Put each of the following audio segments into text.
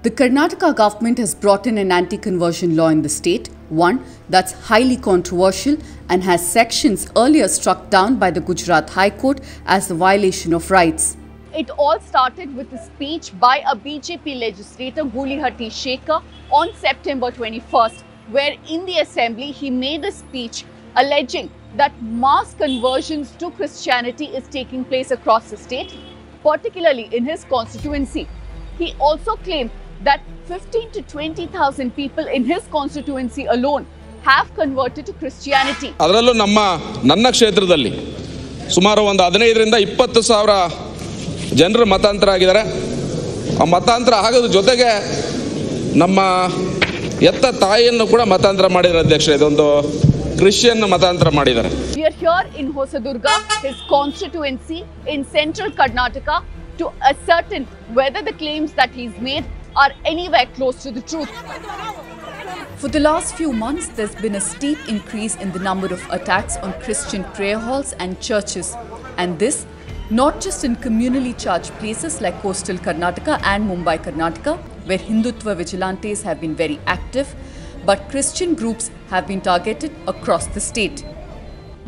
The Karnataka government has brought in an anti-conversion law in the state, one that's highly controversial and has sections earlier struck down by the Gujarat High Court as a violation of rights. It all started with a speech by a BJP legislator, Gulihatti Shekhar, on September 21st, where in the assembly he made a speech alleging that mass conversions to Christianity is taking place across the state, particularly in his constituency. He also claimed that 15 to 20,000 people in his constituency alone have converted to Christianity. ಅದರಲ್ಲೂ ನನ್ನ ಕ್ಷೇತ್ರದಲ್ಲಿ ಸುಮಾರು ಒಂದು 15 ರಿಂದ 20 ಸಾವಿರ ಜನರು ಮತಾಂತರ ಆಗಿದ್ದಾರೆ. ಆ ಮತಾಂತರ ಆಗೋದ್ರ ಜೊತೆಗೆ ನಮ್ಮ ಎತ್ತ ತಾಯಿಯನ್ನು ಕೂಡ ಮತಾಂತರ ಮಾಡಿದ್ದಾರೆ ಅಧ್ಯಕ್ಷರೇ. ಇದೊಂದು ಕ್ರಿಶ್ಚಿಯನ್ ಮತಾಂತರ ಮಾಡಿದ್ದಾರೆ. We are here in Hosadurga, his constituency in central Karnataka, to ascertain whether the claims that he's made are anywhere close to the truth. For the last few months, there's been a steep increase in the number of attacks on Christian prayer halls and churches. And this, not just in communally charged places like coastal Karnataka and Mumbai, Karnataka, where Hindutva vigilantes have been very active, but Christian groups have been targeted across the state.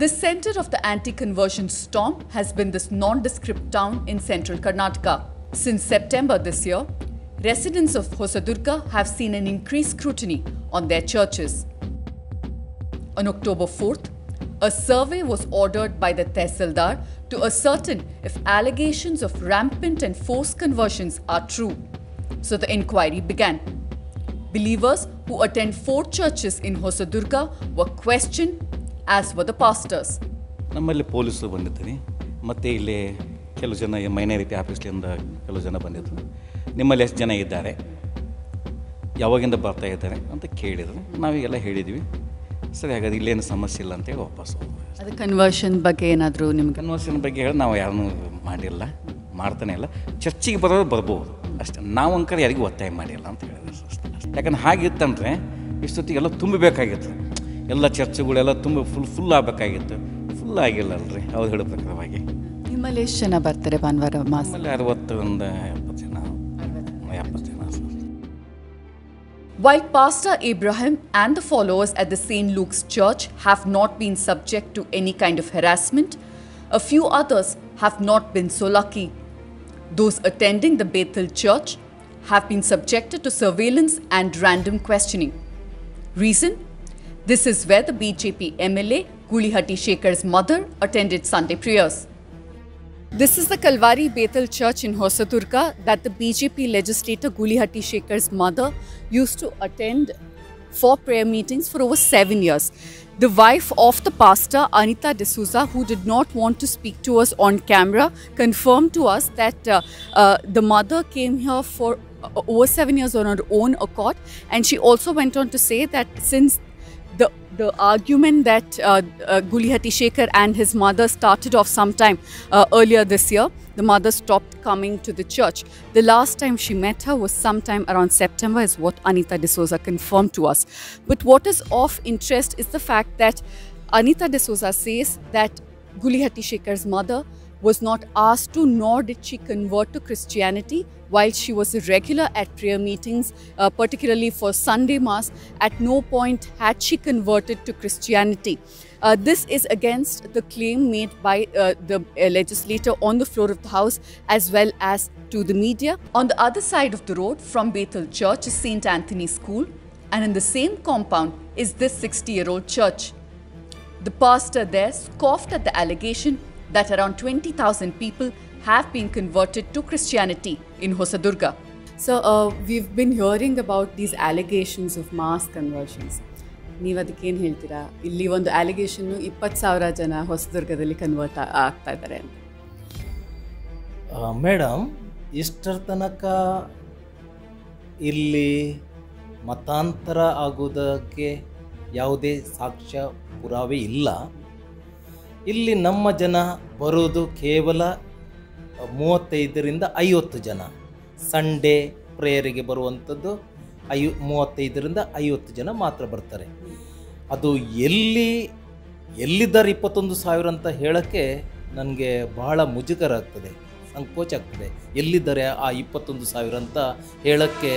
The center of the anti-conversion storm has been this nondescript town in central Karnataka. Since September this year, residents of Hosadurga have seen an increased scrutiny on their churches. On October 4th, a survey was ordered by the Tehsildar to ascertain if allegations of rampant and forced conversions are true. So the inquiry began. Believers who attend 4 churches in Hosadurga were questioned, as were the pastors. ನಮ್ಮಲ್ಲಿ ಪೊಲೀಸರು ಬಂದಿದ್ದರು ಮತ್ತು ಇಲ್ಲಿ ಕೆಲವು ಜನ minority ಆಫೀಸ್ಲಿಂದ ಕೆಲವು ಜನ ಬಂದಿದ್ದರು. ನಿಮ್ಮಲ್ಲಿ ಎಷ್ಟು ಜನ ಇದ್ದಾರೆ, ಯಾವಾಗಿಂದ ಬರ್ತಾ ಇದ್ದಾರೆ ಅಂತ ಕೇಳಿದರು. ನಾವೀಗೆಲ್ಲ ಹೇಳಿದ್ವಿ, ಸರಿ ಹಾಗಾದ್ರೆ ಇಲ್ಲೇನು ಸಮಸ್ಯೆ ಇಲ್ಲ ಅಂತೇಳಿ ವಾಪಸ್ ಹೋಗ್ಬೋದು. ಅದು ಕನ್ವರ್ಷನ್ ಬಗ್ಗೆ ಏನಾದರೂ ನಿಮ್ಗೆ? ಕನ್ವರ್ಷನ್ ಬಗ್ಗೆ ಹೇಳಿ ನಾವು ಯಾರನ್ನೂ ಮಾಡಿಲ್ಲ, ಮಾಡ್ತಾನೆ ಇಲ್ಲ. ಚರ್ಚಿಗೆ ಬರೋದು ಬರ್ಬೋದು ಅಷ್ಟೇ. ನಾವು ಅಂಕರ್ ಯಾರಿಗೂ ಒತ್ತಾಯ ಮಾಡಿಲ್ಲ ಅಂತ ಹೇಳಿದ್ರೆ ಅಷ್ಟೇ. ಯಾಕಂದ್ರೆ ಹಾಗಿತ್ತಂದರೆ ಇಷ್ಟೊತ್ತಿಗೆಲ್ಲ ತುಂಬಬೇಕಾಗಿತ್ತು, ಎಲ್ಲ ಚರ್ಚೆಗಳೆಲ್ಲ ತುಂಬ ಫುಲ್ ಆಗಬೇಕಾಗಿತ್ತು. ಫುಲ್ ಆಗಿಲ್ಲ ಅಲ್ರಿ ಅವ್ರು ಹೇಳೋ ಪ್ರಕಾರವಾಗಿ. ನಿಮ್ಮಲ್ಲಿ ಎಷ್ಟು ಜನ ಬರ್ತಾರೆ ಭಾನುವಾರ ಮಾಸ? ನಮ್ಮಲ್ಲಿ 60 ಜನ 70 ಜನ. While Pastor Abraham and the followers at the St. Luke's Church have not been subject to any kind of harassment, a few others have not been so lucky. Those attending the Bethel Church have been subjected to surveillance and random questioning. Reason? This is where the BJP MLA Gulihatti Shekhar's mother attended Sunday prayers. This is the Kalvari Bethel Church in Hosadurga that the BJP legislator Gulihatti Shekhar's mother used to attend for prayer meetings for over 7 years. The wife of the pastor, Anita D'Souza, who did not want to speak to us on camera, confirmed to us that the mother came here for over 7 years on her own accord. And she also went on to say that since the argument that Gulihatti Shekhar and his mother started off sometime earlier this year, the mother stopped coming to the church. The last time she met her was sometime around September, is what Anita D'Souza confirmed to us. But what is of interest is the fact that Anita D'Souza says that Gulihatti Shekhar's mother was not asked to, nor did she convert to Christianity while she was a regular at prayer meetings, particularly for Sunday Mass. At no point had she converted to Christianity. This is against the claim made by the legislator on the floor of the House as well as to the media. On the other side of the road from Bethel Church is St. Anthony School, and in the same compound is this 60-year-old church. The pastor there scoffed at the allegation that around 20,000 people have been converted to Christianity in Hosadurga. So we've been hearing about these allegations of mass conversions. ನೀವು ಅದಕ್ಕೇನು ಹೇಳ್ತೀರಾ? ಇಲ್ಲಿ ಒಂದು ಅಲಿಗೇಷನ್ನು 20,000 ಜನ ಹೊಸದುರ್ಗದಲ್ಲಿ convert ಆಗ್ತಾ ಇದ್ದಾರೆ ಅಂತ. Madam, ಇಷ್ಟರ ತನಕ ಇಲ್ಲಿ ಮತಾಂತರ ಆಗೋದಕ್ಕೆ ಯಾವುದೇ ಸಾಕ್ಷ್ಯ ಪುರಾವೆ ಇಲ್ಲ. ಇಲ್ಲಿ ನಮ್ಮ ಜನ ಬರೋದು ಕೇವಲ 35ರಿಂದ 50 ಜನ. ಸಂಡೇ ಪ್ರೇಯರಿಗೆ ಬರುವಂಥದ್ದು 35ರಿಂದ 50 ಜನ ಮಾತ್ರ ಬರ್ತಾರೆ. ಅದು ಎಲ್ಲಿದ್ದಾರೆ 21,000 ಅಂತ ಹೇಳೋಕ್ಕೆ ನನಗೆ ಬಹಳ ಮುಜುಗರ ಆಗ್ತದೆ. ಸಂಕೋಚ ಆಗ್ತದೆ. ಎಲ್ಲಿದ್ದಾರೆ ಆ 21,000 ಅಂತ ಹೇಳೋಕ್ಕೆ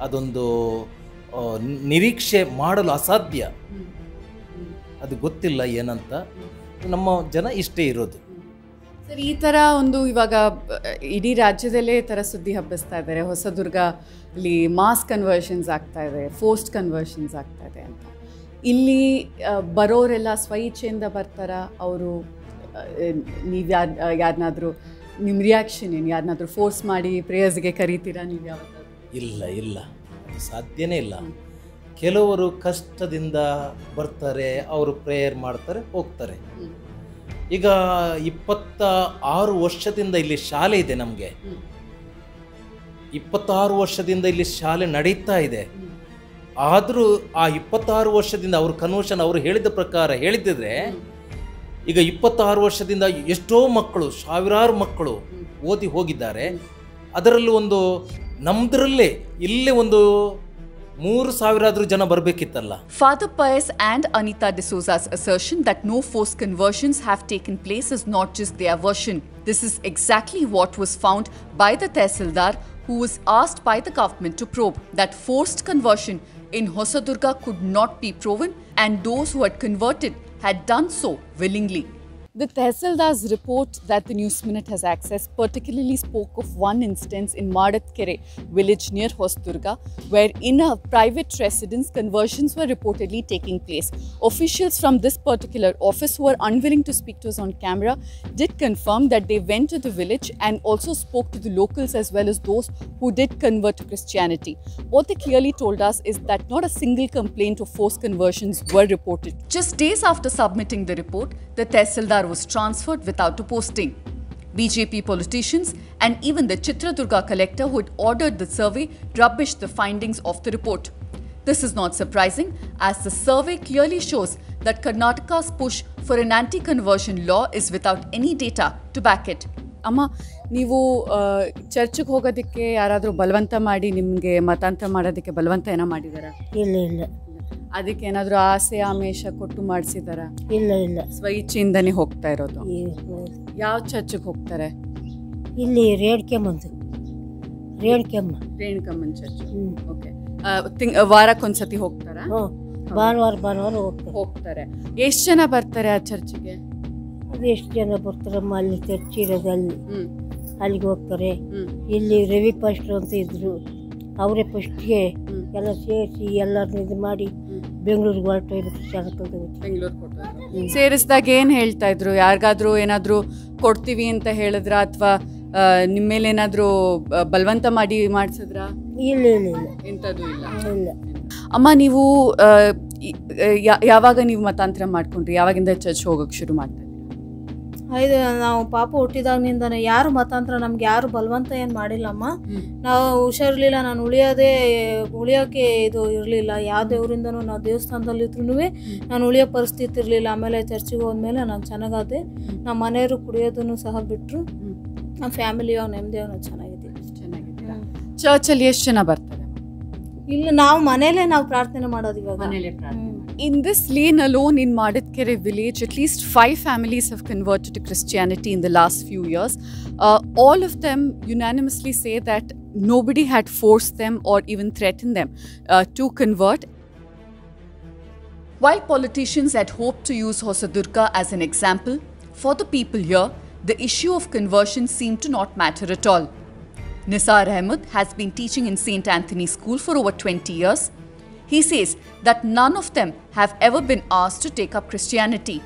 ಅದೊಂದು ನಿರೀಕ್ಷೆ ಮಾಡಲು ಅಸಾಧ್ಯ. ಅದು ಗೊತ್ತಿಲ್ಲ ಏನಂತ. ನಮ್ಮ ಜನ ಇಷ್ಟೇ ಇರೋದು. ಸರ್, ಈ ಥರ ಒಂದು ಇವಾಗ ಇಡೀ ರಾಜ್ಯದಲ್ಲೇ ಈ ಥರ ಸುದ್ದಿ ಹಬ್ಬಿಸ್ತಾ ಇದ್ದಾರೆ, ಹೊಸದುರ್ಗಲ್ಲಿ ಮಾಸ್ ಕನ್ವರ್ಷನ್ಸ್ ಆಗ್ತಾ ಇದೆ, ಫೋರ್ಸ್ಡ್ ಕನ್ವರ್ಷನ್ಸ್ ಆಗ್ತಾ ಇದೆ ಅಂತ. ಇಲ್ಲಿ ಬರೋರೆಲ್ಲ ಸ್ವಇಚ್ಛೆಯಿಂದ ಬರ್ತಾರ? ಅವರು ನೀವು ಯಾರನ್ನಾದರೂ ನಿಮ್ಮ ರಿಯಾಕ್ಷನ್ ಏನು? ಯಾರನ್ನಾದರೂ ಫೋರ್ಸ್ ಮಾಡಿ ಪ್ರೇಯರ್ಸ್ಗೆ ಕರೀತೀರಾ ನೀವು ಯಾವತ್ತಾದ್ರೂ? ಇಲ್ಲ, ಅದು ಸಾಧ್ಯನೇ ಇಲ್ಲ. ಕೆಲವರು ಕಷ್ಟದಿಂದ ಬರ್ತಾರೆ, ಅವರು ಪ್ರೇಯರ್ ಮಾಡ್ತಾರೆ, ಹೋಗ್ತಾರೆ. ಈಗ 26 ವರ್ಷದಿಂದ ಇಲ್ಲಿ ಶಾಲೆ ಇದೆ. ನಮಗೆ 26 ವರ್ಷದಿಂದ ಇಲ್ಲಿ ಶಾಲೆ ನಡೀತಾ ಇದೆ. ಆದರೂ ಆ 26 ವರ್ಷದಿಂದ ಅವರು ಕನ್ವರ್ಷನ್ ಅವರು ಹೇಳಿದ ಪ್ರಕಾರ ಹೇಳಿದ್ದಿದ್ರೆ ಈಗ 26 ವರ್ಷದಿಂದ ಎಷ್ಟೋ ಮಕ್ಕಳು, ಸಾವಿರಾರು ಮಕ್ಕಳು ಓದಿ ಹೋಗಿದ್ದಾರೆ. ಅದರಲ್ಲೂ ಒಂದು ನಮ್ಮದ್ರಲ್ಲೇ ಇಲ್ಲೇ ಒಂದು 3,000 ಜನ ಬರಬೇಕಿತ್ತಲ್ಲ. Father Pius and Anita D'Souza's assertion that no forced conversions have taken place is not just their version. This is exactly what was found by the Tehsildar, who was asked by the government to probe that forced conversion in Hosadurga could not be proven and those who had converted had done so willingly. The Tehsildar's report that the News Minute has accessed particularly spoke of one instance in Madatkere village near Hosadurga, where in a private residence conversions were reportedly taking place. Officials from this particular office, who were unwilling to speak to us on camera, did confirm that they went to the village and also spoke to the locals as well as those who did convert to Christianity. What they clearly told us is that not a single complaint of forced conversions were reported. Just days after submitting the report, the Tehsildar was transferred without a posting. BJP politicians and even the Chitradurga collector who had ordered the survey rubbished the findings of the report. This is not surprising, as the survey clearly shows that Karnataka's push for an anti-conversion law is without any data to back it. ಅಮ್ಮ, ನೀವು ಚರ್ಚ್ಗೆ ಹೋಗೋದಕ್ಕೆ ಯಾರಾದರೂ ಬಲವಂತ ಮಾಡಿ ನಿಮಗೆ ಮತಾಂತರ ಮಾಡೋದಕ್ಕೆ ಬಲವಂತ ಏನೋ ಮಾಡಿದಾರ? ಇಲ್ಲ. ಅದಕ್ಕೆ ಏನಾದರೂ ಆಸೆ ಆಮೇಶ ಕೊಟ್ಟು ಮಾಡಿಸಿದಾರ? ಇಲ್ಲ. ಸ್ವಇಚ್ಛೆಯಿಂದನೇ ಹೋಗ್ತಾ ಇರೋದು? ಯಾವ ಚರ್ಚ್ಗೆ ಹೋಗ್ತಾರೆ? ಇಲ್ಲಿ ರೇಣುಕಮ್ಮನ ಚರ್ಚ್. ಓಕೆ. ವಾರಕ್ಕೊಂದ್ಸತಿ ಹೋಗ್ತಾರಾ? ಭಾನುವಾರ ಹೋಗ್ತಾರೆ. ಎಷ್ಟು ಜನ ಬರ್ತಾರೆ ಆ ಚರ್ಚ್ಗೆ? ಅದು ಎಷ್ಟು ಜನ ಬರ್ತಾರಮ್ಮ, ಅಲ್ಲಿ ಚರ್ಚ್ ಇರೋದು ಅಲ್ಲಿಗೆ ಹೋಗ್ತಾರೆ. ಇಲ್ಲಿ ರವಿ ಪಾಸ್ಟರ್ ಅಂತ ಇದ್ರು, ಅವರೇ ಫಸ್ಟ್ಗೆ ಎಲ್ಲ ಸೇರಿಸಿ ಎಲ್ಲರನ್ನ ಇದು ಮಾಡಿ ಬೆಂಗಳೂರಿಗೆ ಬೆಂಗಳೂರು ಸೇರಿಸಿದಾಗ ಏನು ಹೇಳ್ತಾ ಇದ್ರು? ಯಾರಿಗಾದ್ರೂ ಏನಾದರೂ ಕೊಡ್ತೀವಿ ಅಂತ ಹೇಳಿದ್ರ ಅಥವಾ ನಿಮ್ಮ ಮೇಲೆ ಏನಾದರೂ ಬಲವಂತ ಮಾಡಿ ಮಾಡಿಸಿದ್ರ? ಇಲ್ಲ. ಎಂಥದ್ದು ಇಲ್ಲ. ಅಮ್ಮ, ನೀವು ಯಾವಾಗ ನೀವು ಮತಾಂತರ ಮಾಡ್ಕೊಂಡ್ರಿ? ಯಾವಾಗಿಂದ ಚರ್ಚ್ ಹೋಗೋಕ್ಕೆ ಶುರು ಮಾಡ್ತಾ ಇದ್ದೀರಾ? ಇದು ನಾವು ಪಾಪ ಹುಟ್ಟಿದಾಗಿನಿಂದನೇ ಯಾರು ಮತಾಂತರ ನಮ್ಗೆ ಯಾರು ಬಲವಂತ ಏನು ಮಾಡಿಲ್ಲಮ್ಮ. ನಾವು ಹುಷಾರಿರ್ಲಿಲ್ಲ, ನಾನು ಉಳಿಯೋಕ್ಕೆ ಇದು ಇರಲಿಲ್ಲ. ಯಾವ ದೇವರಿಂದನೂ ನಾವು ದೇವಸ್ಥಾನದಲ್ಲಿ ಇದ್ರೂ ನಾನು ಉಳಿಯೋ ಪರಿಸ್ಥಿತಿ ಇರಲಿಲ್ಲ. ಆಮೇಲೆ ಚರ್ಚಿಗೆ ಹೋದ್ಮೇಲೆ ನಾನು ಚೆನ್ನಾಗಾದೆ. ನಮ್ಮ ಮನೆಯವರು ಕುಡಿಯೋದನ್ನು ಸಹ ಬಿಟ್ಟರು. ನಮ್ಮ ಫ್ಯಾಮಿಲಿಯೋ ನೆಮ್ಮದಿಯೋ ನಾವು ಚೆನ್ನಾಗಿದ್ದೀವಿ. ಚರ್ಚಲ್ಲಿ ಎಷ್ಟು ಜನ ಬರ್ತಾರೆ? ಇಲ್ಲ, ನಾವು ಮನೇಲೇ ನಾವು ಪ್ರಾರ್ಥನೆ ಮಾಡೋದು ಇವಾಗ. In this lane alone in Madatkere village, at least 5 families have converted to Christianity in the last few years. All of them unanimously say that nobody had forced them or even threatened them to convert. While politicians had hoped to use Hosadurga as an example, for the people here, the issue of conversion seemed to not matter at all. Nisar Ahmed has been teaching in St. Anthony's School for over 20 years. He says that none of them have ever been asked to take up Christianity.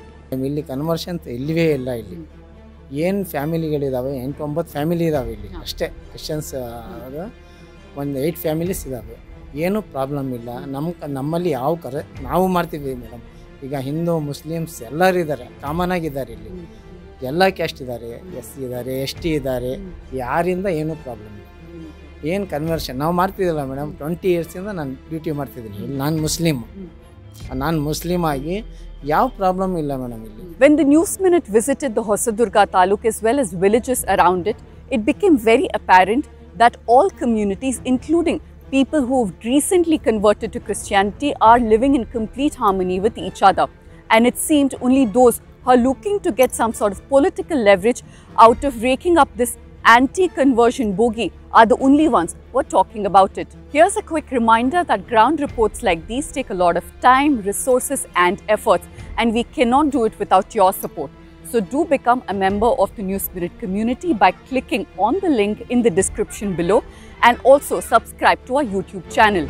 ಇಲ್ಲಿ conversion ಇಲ್ಲವೇ ಇಲ್ಲ. ಇಲ್ಲಿ ಏನು ಫ್ಯಾಮಿಲಿಗಳಿದ್ದಾವೆ, 8-9 family ಇದ್ದಾವೆ ಇಲ್ಲಿ ಅಷ್ಟೇ. Christians ಒಂದು 8 families ಇದ್ದಾವೆ. ಏನೂ ಪ್ರಾಬ್ಲಮ್ ಇಲ್ಲ. ನಮ್ಮಲ್ಲಿ ಯಾವ ನಾವು ಮಾಡ್ತೀವಿ ಮೇಡಮ್. ಈಗ ಹಿಂದೂ ಮುಸ್ಲಿಮ್ಸ್ ಎಲ್ಲರೂ ಇದ್ದಾರೆ, ಕಾಮನ್ ಆಗಿದ್ದಾರೆ. ಇಲ್ಲಿ ಎಲ್ಲ ಕ್ಯಾಸ್ಟ್ ಇದ್ದಾರೆ, ಎಸ್ ಇದ್ದಾರೆ, ST ಇದ್ದಾರೆ. ಯಾರಿಂದ ಏನೂ ಪ್ರಾಬ್ಲಮ್ ಇಲ್ಲ. ಏನು ಕನ್ವರ್ಷನ್ ನಾವು ಮಾಡ್ತಿದ್ದಿಲ್ಲ ಮೇಡಮ್. 20 ಇಯರ್ಸಿಂದ ನಾನು ಡ್ಯೂಟಿ ಮಾಡ್ತಿದ್ದೀನಿ. ಇಲ್ಲಿ ನಾನು ಮುಸ್ಲಿಮ್ ಆಗಿ ಯಾವ ಪ್ರಾಬ್ಲಮ್ ಇಲ್ಲ ಮೇಡಮ್ ಇಲ್ಲಿ. When the News Minute visited the Hosadurga Taluk as well as villages around it, it became very apparent that all communities, including people who have recently converted to Christianity, are living in complete harmony with each other. And it seemed only those who are looking to get some sort of political leverage out of raking up this anti-conversion bogey are the only ones who are talking about it. Here's a quick reminder that ground reports like these take a lot of time, resources and efforts, and we cannot do it without your support. So do become a member of the News Minute community by clicking on the link in the description below, and also subscribe to our YouTube channel.